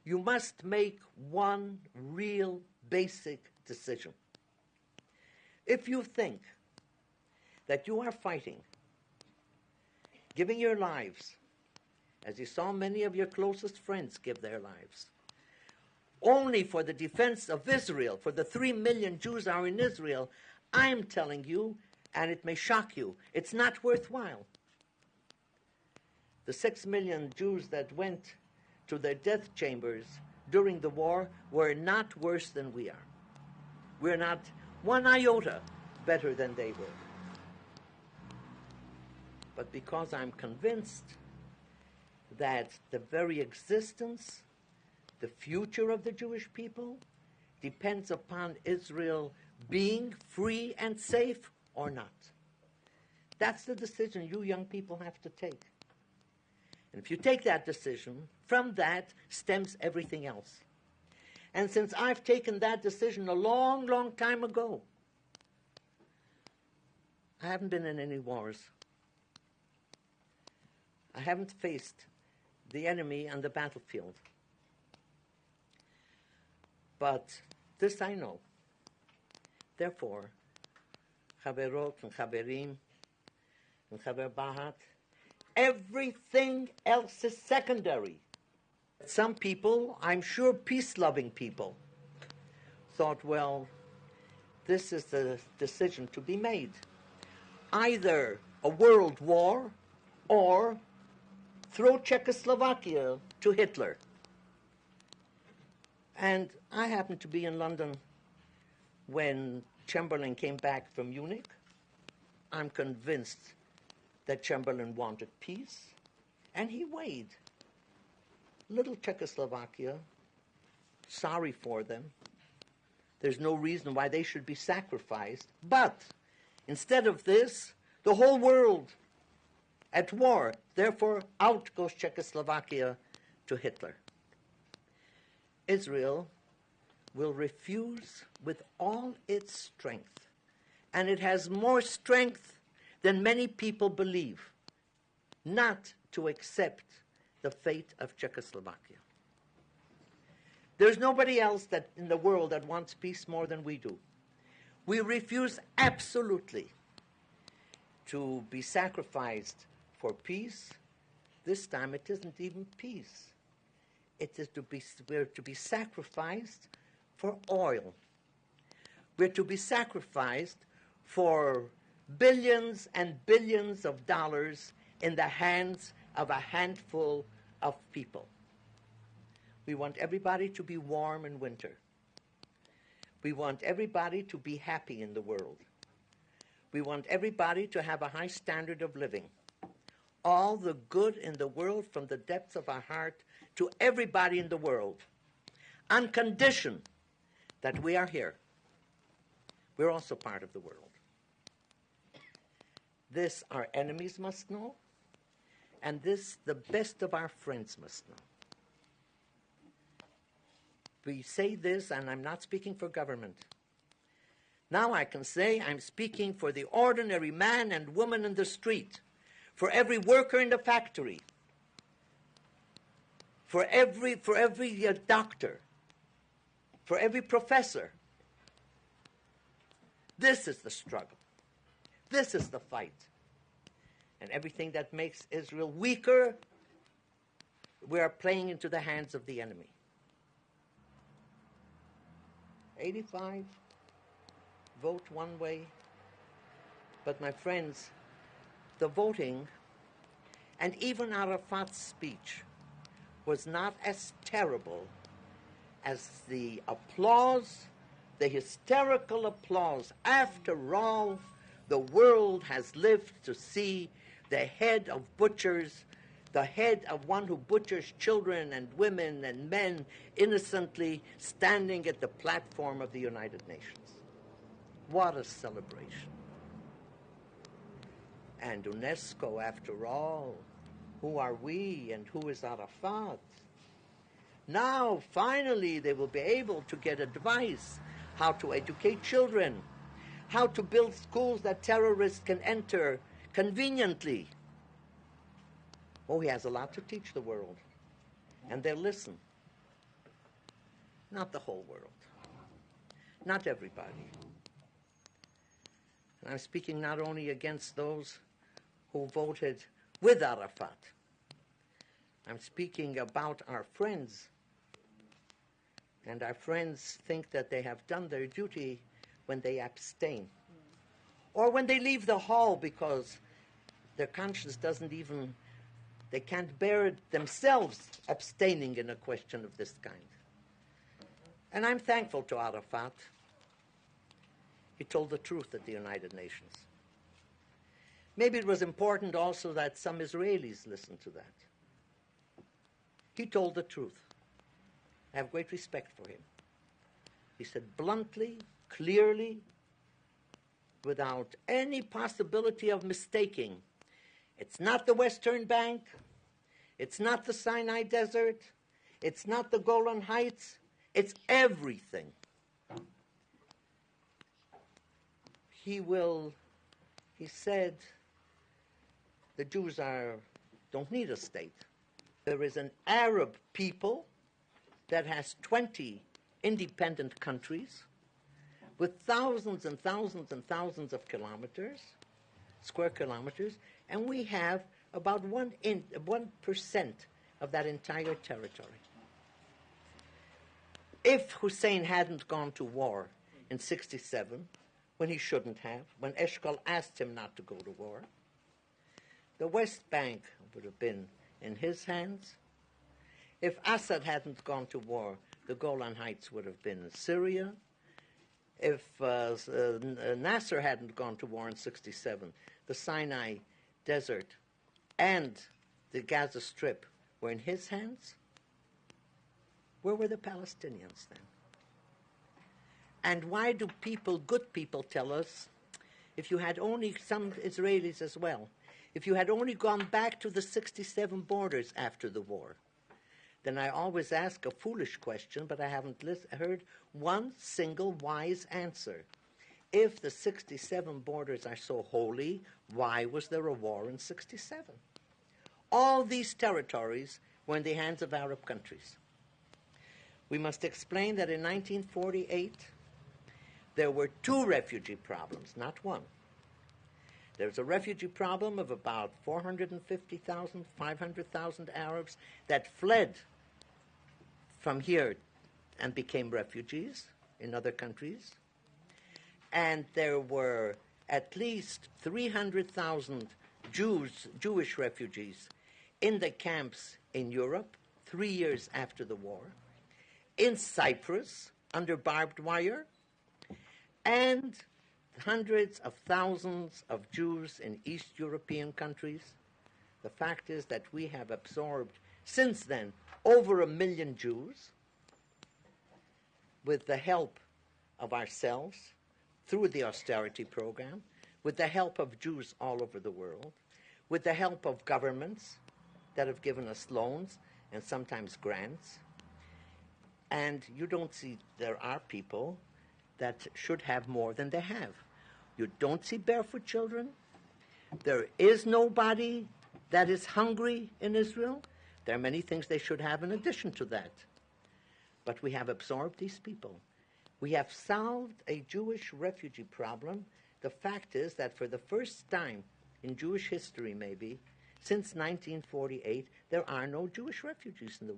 you must make one real basic decision. If you think that you are fighting, giving your lives, as you saw many of your closest friends give their lives, only for the defense of Israel, for the 3 million Jews are in Israel, I'm telling you, and it may shock you, it's not worthwhile. The 6 million Jews that went to their death chambers during the war were not worse than we are. We're not one iota better than they were. But because I'm convinced that the very existence, the future of the Jewish people depends upon Israel being free and safe or not. That's the decision you young people have to take. And if you take that decision, from that stems everything else. And since I've taken that decision a long, long time ago, I haven't been in any wars. I haven't faced the enemy on the battlefield. But this I know. Therefore, Chaverot and Chaverim and Chaver Bahat, everything else is secondary. Some people, I'm sure peace-loving people, thought, well, this is the decision to be made. Either a world war or throw Czechoslovakia to Hitler. And I happened to be in London when Chamberlain came back from Munich. I'm convinced that Chamberlain wanted peace, and he weighed. Little Czechoslovakia, sorry for them. There's no reason why they should be sacrificed. But instead of this, the whole world at war. Therefore, out goes Czechoslovakia to Hitler. Israel will refuse with all its strength, and it has more strength than many people believe, not to accept the fate of Czechoslovakia. There's nobody else that in the world that wants peace more than we do. We refuse absolutely to be sacrificed for peace. This time it isn't even peace. We're to be sacrificed for oil. We're to be sacrificed for billions and billions of dollars in the hands of a handful of people. We want everybody to be warm in winter. We want everybody to be happy in the world. We want everybody to have a high standard of living. All the good in the world from the depths of our heart to everybody in the world, on condition that we are here. We're also part of the world. This our enemies must know, and this the best of our friends must know. We say this, and I'm not speaking for government. Now I can say I'm speaking for the ordinary man and woman in the street, for every worker in the factory, for every doctor, for every professor. This is the struggle. This is the fight. And everything that makes Israel weaker, we are playing into the hands of the enemy. 85 vote one way. But my friends, the voting, and even Arafat's speech, was not as terrible as the applause, the hysterical applause. After all, the world has lived to see the head of butchers, the head of one who butchers children and women and men innocently standing at the platform of the United Nations. What a celebration. And UNESCO, after all, who are we and who is Arafat? Now, finally, they will be able to get advice how to educate children, how to build schools that terrorists can enter conveniently. Oh, he has a lot to teach the world, and they'll listen. not the whole world, not everybody. And I'm speaking not only against those who voted with Arafat. I'm speaking about our friends. And our friends think that they have done their duty when they abstain. Or when they leave the hall because their conscience doesn't even, they can't bear it themselves abstaining in a question of this kind. And I'm thankful to Arafat. He told the truth at the United Nations. Maybe it was important also that some Israelis listened to that. He told the truth. I have great respect for him. He said bluntly, clearly, without any possibility of mistaking, it's not the Western Bank, it's not the Sinai Desert, it's not the Golan Heights, it's everything. He said, the Jews don't need a state. There is an Arab people that has 20 independent countries with thousands and thousands and thousands of square kilometers, and we have about 1% of that entire territory. If Hussein hadn't gone to war in 1967, when he shouldn't have, when Eshkol asked him not to go to war, the West Bank would have been in his hands. If Assad hadn't gone to war, the Golan Heights would have been in Syria. If Nasser hadn't gone to war in 1967, the Sinai Desert and the Gaza Strip were in his hands. Where were the Palestinians then? And why do good people tell us, if you had only, some Israelis as well, if you had only gone back to the 1967 borders after the war, then I always ask a foolish question, but I haven't heard one single wise answer. If the 1967 borders are so holy, why was there a war in 1967? All these territories were in the hands of Arab countries. We must explain that in 1948, there were 2 refugee problems, not one. There's a refugee problem of about 450,000, 500,000 Arabs that fled from here and became refugees in other countries. And there were at least 300,000 Jewish refugees in the camps in Europe 3 years after the war, in Cyprus under barbed wire, and hundreds of thousands of Jews in East European countries. The fact is that we have absorbed, since then, over 1 million Jews with the help of ourselves, through the austerity program, with the help of Jews all over the world, with the help of governments that have given us loans and sometimes grants. And you don't see, there are people that should have more than they have. You don't see barefoot children. There is nobody that is hungry in Israel. There are many things they should have in addition to that. But we have absorbed these people. We have solved a Jewish refugee problem. The fact is that for the first time in Jewish history, maybe, since 1948, there are no Jewish refugees in the world.